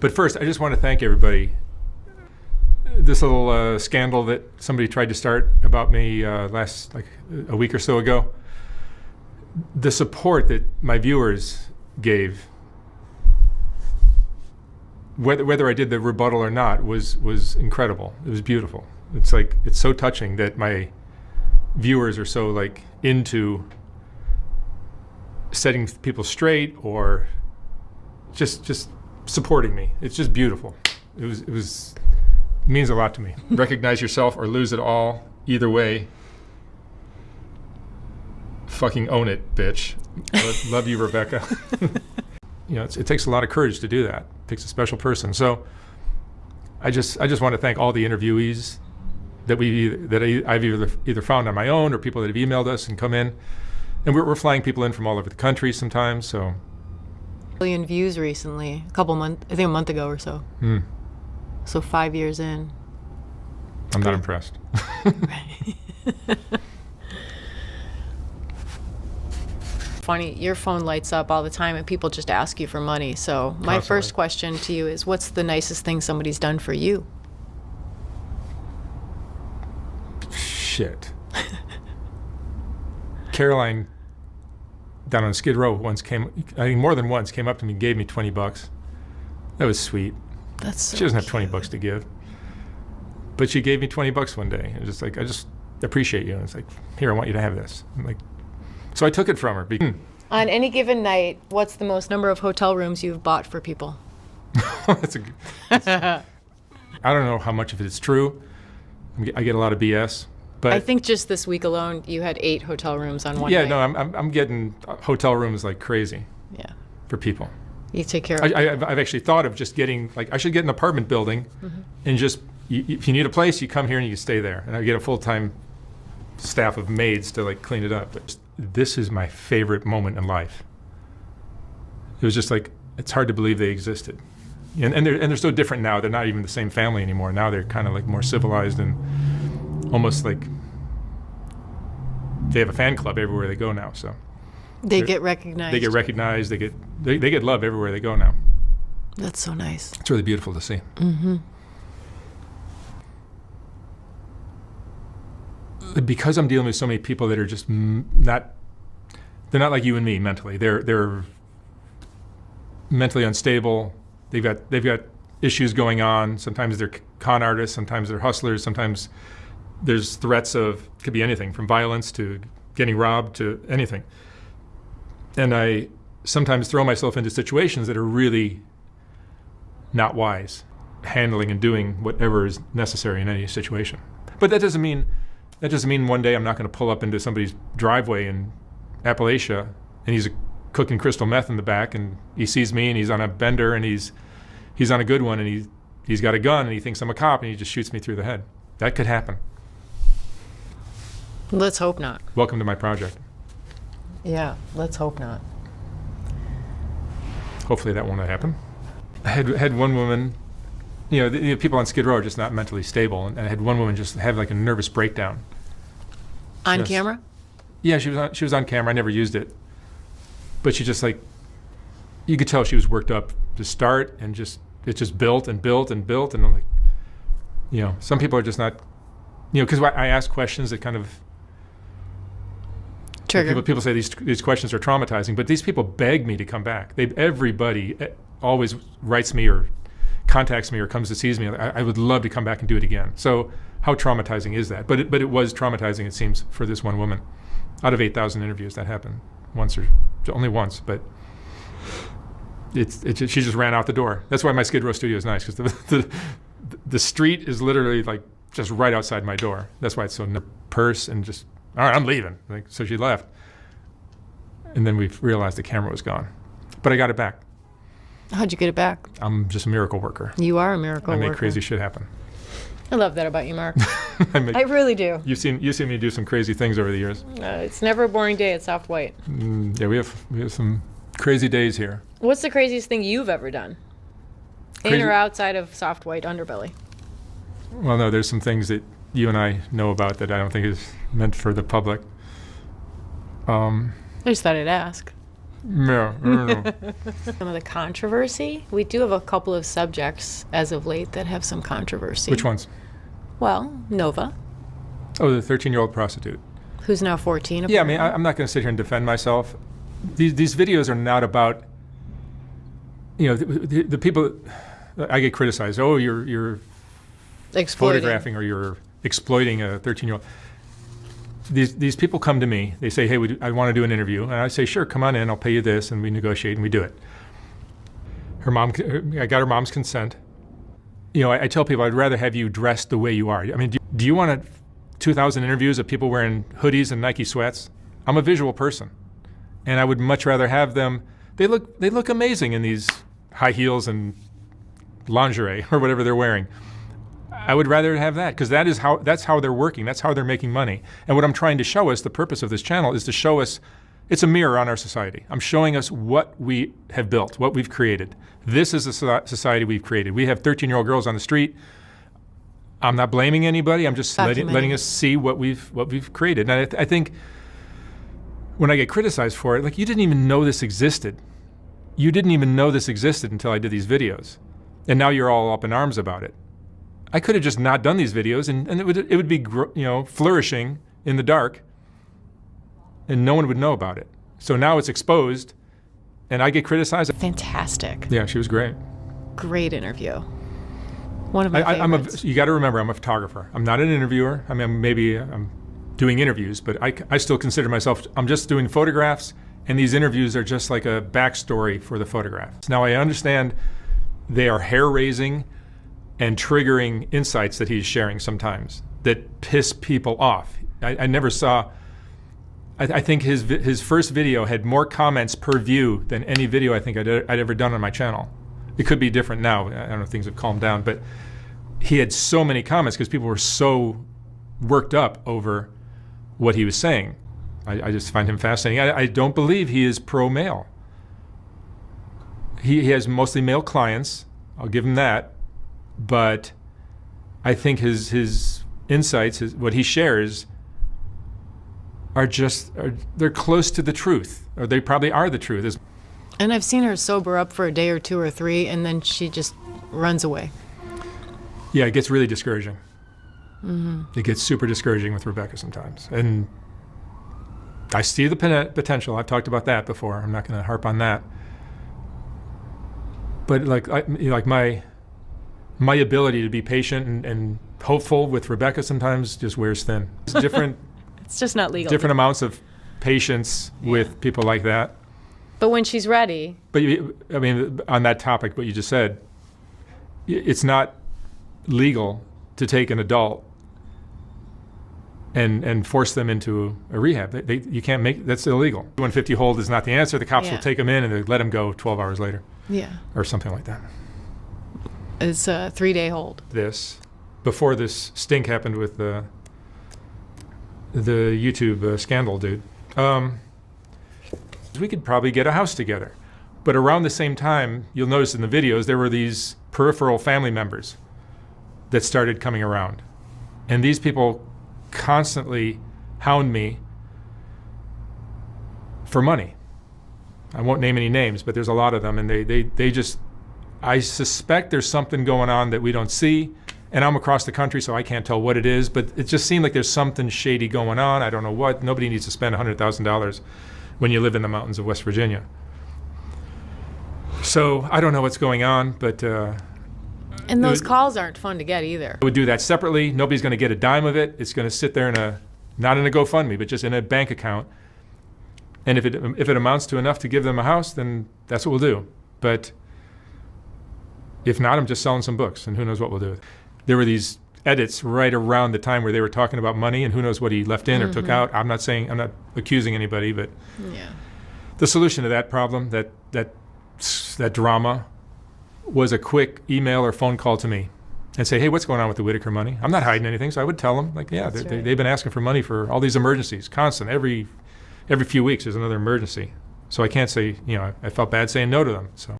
But first, I just want to thank everybody. This little scandal that somebody tried to start about me last, like a week or so ago, the support that my viewers gave, whether I did the rebuttal or not, was incredible. It was beautiful. It's like, it's so touching that my viewers are so like into setting people straight or just supporting me. It's just beautiful. It means a lot to me. Recognize yourself or lose it all. Either way, fucking own it, bitch. Love you, Rebecca. You know, it takes a lot of courage to do that. It takes a special person. So I just want to thank all the interviewees that I've either found on my own or people that have emailed us and come in. And we're flying people in from all over the country sometimes. So. Million views recently, I think a month ago or so. So 5 years in. I'm not impressed. Funny, your phone lights up all the time and people just ask you for money. So my first question to you is, what's the nicest thing somebody's done for you? Shit. Caroline down on Skid Row once more than once came up to me and gave me $20. That was sweet. That's so She doesn't have cute. $20 to give. But she gave me $20 one day. It was just like, I just appreciate you. And it's like, here, I want you to have this. I'm like, so I took it from her. On any given night, what's the most number of hotel rooms you've bought for people? I don't know how much of it is true. I get a lot of BS. But I think just this week alone, you had 8 hotel rooms on one night. Yeah, no, I'm getting hotel rooms like crazy. Yeah. For people. You take care of I've actually thought of just getting, like, I should get an apartment building and just, if you need a place, you come here and you stay there. And I get a full-time staff of maids to, like, clean it up. But this is my favorite moment in life. It was just like, it's hard to believe they existed. And they're so different now. They're not even the same family anymore. Now they're kind of like more civilized and almost like they have a fan club everywhere they go now. So they get recognized. They get recognized. They get love everywhere they go now. That's so nice. It's really beautiful to see. Because I'm dealing with so many people that are just they're not like you and me mentally. They're mentally unstable. They've got issues going on. Sometimes they're con artists. Sometimes they're hustlers. Sometimes there's threats of, could be anything from violence to getting robbed to anything. And I sometimes throw myself into situations that are really not wise, handling and doing whatever is necessary in any situation. But that doesn't mean one day I'm not going to pull up into somebody's driveway in Appalachia and he's cooking crystal meth in the back and he sees me and he's on a bender and he's on a good one and he's got a gun and he thinks I'm a cop and he just shoots me through the head. That could happen. Let's hope not. Welcome to my project. Yeah, let's hope not. Hopefully that won't happen. I had one woman, the people on Skid Row are just not mentally stable, and I had one woman just have like a nervous breakdown. On camera? Yeah, she was on camera. I never used it, but she just like, you could tell she was worked up to start, and it just built and built and built, and I'm like, some people are just not, because I ask questions that kind of trigger. People say these questions are traumatizing, but these people beg me to come back. Everybody always writes me or contacts me or comes to see me. I would love to come back and do it again. So how traumatizing is that? But it was traumatizing, it seems, for this one woman. Out of 8,000 interviews, that happened only once, but she just ran out the door. That's why my Skid Row studio is nice, because the street is literally like just right outside my door. That's why it's so purse and just, all right, I'm leaving. So she left. And then we realized the camera was gone. But I got it back. How'd you get it back? I'm just a miracle worker. You are a miracle worker. I make crazy shit happen. I love that about you, Mark. I really do. You've seen me do some crazy things over the years. It's never a boring day at Soft White. Yeah, we have some crazy days here. What's the craziest thing you've ever done? In or outside of Soft White Underbelly? Well, no, there's some things that you and I know about that I don't think is meant for the public. I just thought I'd ask. No, I don't know. Some of the controversy. We do have a couple of subjects as of late that have some controversy. Which ones? Well, Nova, Oh, the 13-year-old prostitute. who's now 14. Yeah, I mean, apparently. I'm not going to sit here and defend myself. These videos are not about, the people. I get criticized. Oh, you're Exploiting. photographing or you're exploiting a 13-year-old. These people come to me. They say, hey, I want to do an interview. And I say, sure, come on in. I'll pay you this. And we negotiate and we do it. I got her mom's consent. I tell people I'd rather have you dressed the way you are. I mean, do you want 2,000 interviews of people wearing hoodies and Nike sweats? I'm a visual person. And I would much rather have them. They look amazing in these high heels and lingerie or whatever they're wearing. I would rather have that because that's how they're working. That's how they're making money. And what I'm trying to show us, the purpose of this channel is to show us, it's a mirror on our society. I'm showing us what we have built, what we've created. This is the society we've created. We have 13-year-old girls on the street. I'm not blaming anybody. I'm just letting us see what we've created. And I think when I get criticized for it, like, you didn't even know this existed. You didn't even know this existed until I did these videos. And now you're all up in arms about it. I could have just not done these videos and it would be flourishing in the dark and no one would know about it. So now it's exposed and I get criticized. Fantastic. Yeah, she was great. Great interview. One of my favorites. You got to remember, I'm a photographer. I'm not an interviewer. I mean, maybe I'm doing interviews, but I still consider myself, I'm just doing photographs, and these interviews are just like a backstory for the photographs. Now, I understand they are hair-raising and triggering insights that he's sharing sometimes that piss people off. I never saw, I think his first video had more comments per view than any video I think I'd ever done on my channel. It could be different now. I don't know if things have calmed down, but he had so many comments because people were so worked up over what he was saying. I just find him fascinating. I don't believe he is pro-male. He has mostly male clients. I'll give him that. But I think his insights, what he shares, they're close to the truth, or they probably are the truth. And I've seen her sober up for a day or two or three, and then she just runs away. Yeah, it gets really discouraging. Mm-hmm. It gets super discouraging with Rebecca sometimes. And I see the potential. I've talked about that before. I'm not going to harp on that. But like my ability to be patient and hopeful with Rebecca sometimes just wears thin. It's different. It's just not legal. Different amounts of patience with people like that. But when she's ready. But I mean, on that topic, what you just said, it's not legal to take an adult and force them into a rehab. You can't that's illegal. 150 hold is not the answer. The cops will take them in and they let them go 12 hours later. Yeah. Or something like that. It's a 3-day hold. Before this stink happened with the YouTube scandal dude, we could probably get a house together. But around the same time, you'll notice in the videos, there were these peripheral family members that started coming around. And these people constantly hound me for money. I won't name any names, but there's a lot of them. And they just, I suspect there's something going on that we don't see. And I'm across the country, so I can't tell what it is. But it just seemed like there's something shady going on. I don't know what. Nobody needs to spend $100,000 when you live in the mountains of West Virginia. So I don't know what's going on, but... and those calls aren't fun to get either. I would do that separately. Nobody's going to get a dime of it. It's going to sit there not in a GoFundMe, but just in a bank account. And if it amounts to enough to give them a house, then that's what we'll do. But if not, I'm just selling some books, and who knows what we'll do. There were these edits right around the time where they were talking about money, and who knows what he left in or took out. I'm not accusing anybody, but the solution to that problem, that drama, was a quick email or phone call to me and say, hey, what's going on with the Whitaker money? I'm not hiding anything, so I would tell them, like, yeah, they've been asking for money for all these emergencies, constant. Every few weeks there's another emergency. So I can't say, I felt bad saying no to them. So.